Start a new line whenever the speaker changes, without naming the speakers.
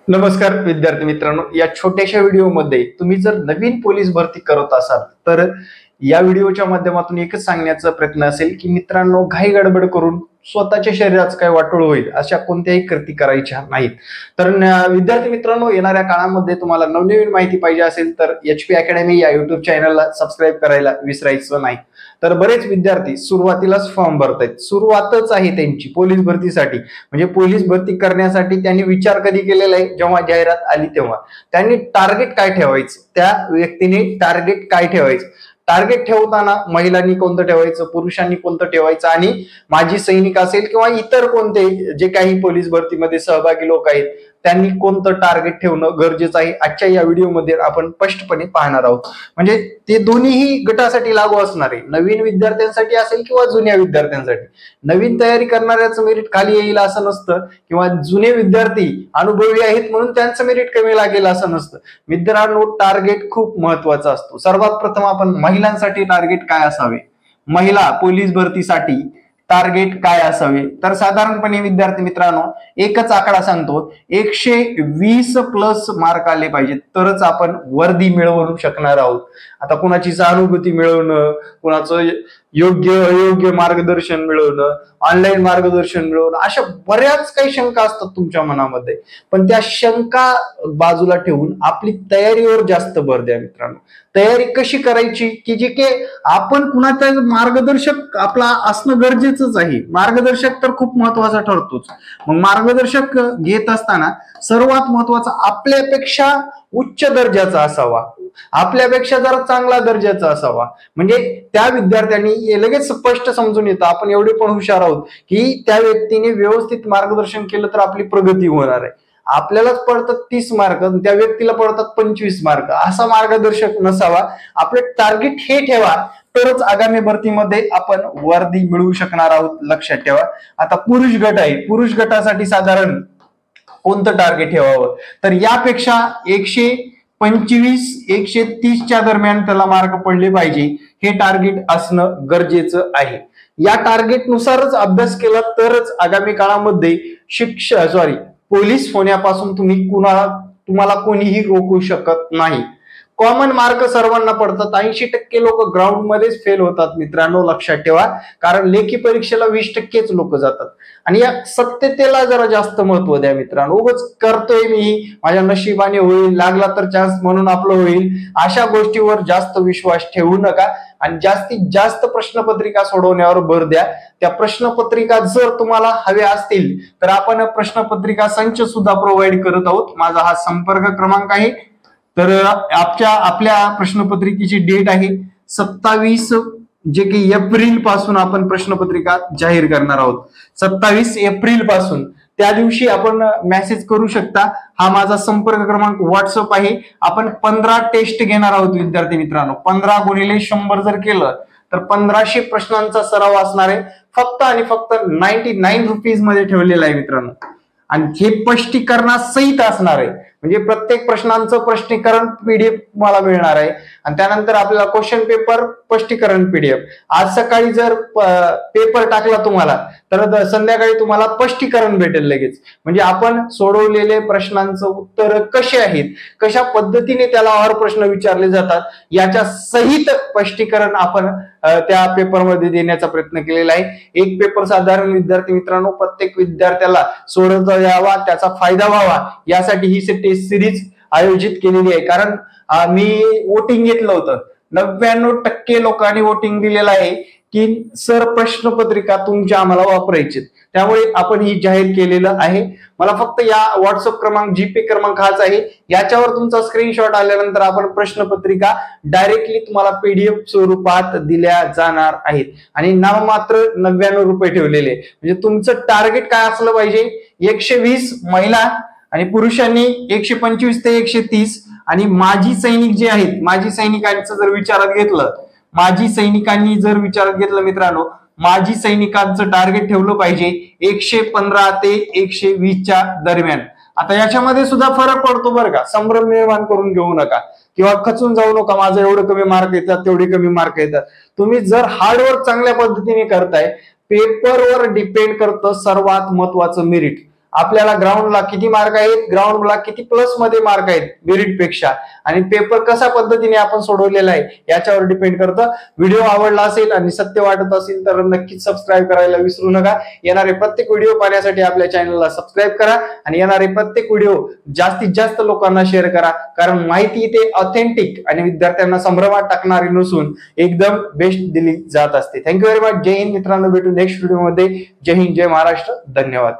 नमस्कार विद्यार्थी मित्रांनो, या छोट्याशा व्हिडिओमध्ये तुम्ही जर नवीन पोलीस भरती करत असाल तर या व्हिडिओच्या माध्यमातून एकच सांगण्याचा प्रयत्न असेल की मित्रांनो, घाई गडबड करून स्वतःच्या शरीराचं काय वाटोळ होईल अशा कोणत्याही कृती करायच्या नाहीत। तर विद्यार्थी मित्रांनो, येणाऱ्या काळामध्ये तुम्हाला नवनवीन माहिती पाहिजे असेल तर HP अकॅडमी या YouTube चॅनलला सबस्क्राईब करायला विसरायचं नाही। तर बरेच विद्यार्थी सुरुवातीलाच फॉर्म भरतायत, सुरुवातच आहे त्यांची पोलीस भरतीसाठी, म्हणजे पोलीस भरती करण्यासाठी त्यांनी विचार कधी केलेला आहे, जेव्हा जाहिरात आली तेव्हा त्यांनी टार्गेट काय ठेवायचं, त्या व्यक्तीने टार्गेट काय ठेवायचं, टार्गेट ठेवताना महिलांनी कोणतं ठेवायचं, पुरुषांनी कोणतं ठेवायचं, आणि माजी सैनिक असेल किंवा इतर कोणते जे काही पोलीस भरतीमध्ये सहभागी लोक आहेत त्यांनी कोणतं टार्गेट ठेवणं गरजेचं आहे आजच्या या व्हिडिओमध्ये आपण स्पष्टपणे पाहणार आहोत। म्हणजे ते दोन्ही गटासाठी लागू असणार आहे, नवीन विद्यार्थ्यांसाठी असेल किंवा जुन्या विद्यार्थ्यांसाठी। नवीन तयारी करणाऱ्याचं मेरिट खाली येईल असं नसतं, किंवा जुने विद्यार्थी अनुभवी आहेत म्हणून त्यांचं मेरिट कमी लागेल असं नसतं। मित्रांनो, टार्गेट खूप महत्वाचा असतो। सर्वात प्रथम आपण महिलांसाठी टार्गेट काय असावे, महिला पोलीस भरतीसाठी टार्गेट काय असावे, तर साधारणपणे विद्यार्थी मित्रांनो एकच आकडा सांगतो, 120 प्लस मार्क आले पाहिजेत तरच आपण वर्दी मिळवू शकणार आहोत। आता कुणाची सहानुभूती मिळवणं, कुणाचं योग्य अयोग्य मार्गदर्शन मिळवणं, ऑनलाईन मार्गदर्शन मिळवणं, अशा बऱ्याच काही शंका असतात तुमच्या मनामध्ये, पण त्या शंका बाजूला ठेवून आपली तयारीवर जास्त भर द्या मित्रांनो। तयारी कशी करायची की जे की आपण कुणाचा मार्गदर्शक आपला असणं गरजेचंच आहे। मार्गदर्शक तर खूप महत्वाचा ठरतोच। मग मार्गदर्शक घेत असताना सर्वात महत्वाचा आपल्यापेक्षा उच्च दर्जाचा असावा, आपल्यापेक्षा जरा चांगला दर्जाचा असावा, म्हणजे त्या विद्यार्थ्यांनी लगेच स्पष्ट समजून येतं, आपण एवढे पण हुशार आहोत की त्या व्यक्तीने व्यवस्थित मार्गदर्शन केलं तर आपली प्रगती होणार आहे। आपल्यालाच पडतात 30 मार्क, त्या व्यक्तीला पडतात 25 मार्क, असा मार्गदर्शक नसावा। आपले टार्गेट हे ठेवा तरच आगामी भरतीमध्ये आपण वर्दी मिळवू शकणार आहोत, लक्षात ठेवा। आता पुरुष गट आहे, पुरुष गटासाठी साधारण कोणतं टार्गेट ठेवावं, तर यापेक्षा 125 130च्या दरम्यान त्याला मार्क पडले पाहिजे, हे टार्गेट असणं गरजेचं आहे। या टार्गेट नुसारच अभ्यास केला तरच आगामी काळामध्ये पोलीस होण्यापासून तुम्हाला कोणीही रोखू शकत नाही। कॉमन मार्क सर्वांना पडतात, 80% लोक ग्राउंड मध्येच फेल होतात मित्रांनो, लक्षात ठेवा। कारण लेखी परीक्षेला 20%च लोक जातात, आणि या सत्यतेला जरा जास्त महत्व द्या मित्रांनो। उगाच करतोय मी, माझ्या नशिबाने होईल, लागला तर चान्स म्हणून आपलं होईल, अशा गोष्टीवर जास्त विश्वास ठेवू नका, आणि जास्तीत जास्त प्रश्नपत्रिका सोडवण्यावर भर द्या। त्या प्रश्नपत्रिका जर तुम्हाला हव्या असतील तर आपण प्रश्नपत्रिका संच सुद्धा प्रोव्हाइड करत आहोत। माझा हा संपर्क क्रमांक आहे। तर आपल्या प्रश्नपत्रिकेची डेट आहे 27, जे की एप्रिल पासून आपण प्रश्नपत्रिका जाहीर करणार आहोत। 27 एप्रिल पासून त्या दिवशी आपण मेसेज करू शकता। हा माझा संपर्क क्रमांक व्हॉट्सअप आहे। आपण 15 टेस्ट घेणार आहोत विद्यार्थी मित्रांनो। 15 गुणिले 100 जर केलं तर 1500 प्रश्नांचा सराव असणार आहे, फक्त आणि फक्त 99 रुपीज मध्ये ठेवलेला आहे मित्रांनो। आणि हे स्पष्टीकरणासहित असणार आहे, म्हणजे प्रत्येक प्रश्नांचं स्पष्टीकरण PDF तुम्हाला मिळणार आहे, आणि त्यानंतर आपल्याला क्वेश्चन पेपर स्पष्टीकरण PDF। आज सकाळी जर पेपर टाकला तुम्हाला तर संध्याकाळी तुम्हाला स्पष्टीकरण भेटेल लगेच, म्हणजे आपण सोडवलेले प्रश्नांचं उत्तर कसे आहेत, कशा पद्धतीने त्याला और प्रश्न विचारले जातात याच्या सहित स्पष्टीकरण आपण त्या पेपरमध्ये देण्याचा प्रयत्न केलेला आहे। एक पेपर साधारण विद्यार्थी मित्रांनो प्रत्येक विद्यार्थ्याला सोडवता यावा, त्याचा फायदा व्हावा, यासाठी ही टेस्ट सिरीज आयोजित केलेली आहे। कारण मी वोटिंग घेतलं होतं, 99% लोकांनी वोटिंग दिलेलं आहे की सर प्रश्नपत्रिका तुमच्या आम्हाला वापरायची, त्यामुळे आपण ही जाहीर केलेलं आहे। मला फक्त या व्हॉट्सअप क्रमांक GP क्रमांक हाच आहे, याच्यावर तुमचा स्क्रीनशॉट आल्यानंतर आपण प्रश्नपत्रिका डायरेक्टली तुम्हाला PDF स्वरूपात दिल्या जाणार आहेत, आणि नाममात्र 99 रुपये ठेवलेले। म्हणजे तुमचं टार्गेट काय असलं पाहिजे, 120 महिला आणि पुरुषांनी 125 ते 130, आणि माजी सैनिक जे आहेत, माजी सैनिकांचं जर विचारात घेतलं, मित्रांनो, माजी सैनिकांचं टार्गेट ठेवलं पाहिजे 115 ते 120च्या दरम्यान। आता याच्यामध्ये सुद्धा फरक पडतो बरं का, संभ्रम निर्माण करून घेऊ नका किंवा खचून जाऊ नका, माझं एवढं कमी मार्क येतात तेवढे कमी मार्क येतात। तुम्ही जर हार्डवर्क चांगल्या पद्धतीने करताय, पेपरवर डिपेंड करतं सर्वात महत्वाचं मेरिट। आपल्याला ग्राउंडला किती मार्क आहेत, ग्राउंडला किती प्लस मध्ये मार्क आहेत मेरिट पेक्षा, आणि पेपर कशा पद्धतीने आपण सोडवलेला आहे याच्यावर डिपेंड करतं. व्हिडिओ आवडला असेल आणि सत्य वाटत असेल तर नक्कीच सबस्क्राईब करायला विसरू नका. येणारे प्रत्येक व्हिडिओ पाहण्यासाठी आपल्या चॅनलला सबस्क्राईब करा आणि येणारे प्रत्येक व्हिडिओ जास्तीत जास्त लोकांना शेअर करा, कारण माहिती ते ऑथेंटिक आणि विद्यार्थ्यांना संभ्रमात टाकणारी नसून एकदम बेस्ट दिली जात असते. Thank you very much. जय हिंद मित्रांनो, भेटू नेक्स्ट व्हिडिओ मध्ये. जय हिंद, जय महाराष्ट्र, धन्यवाद.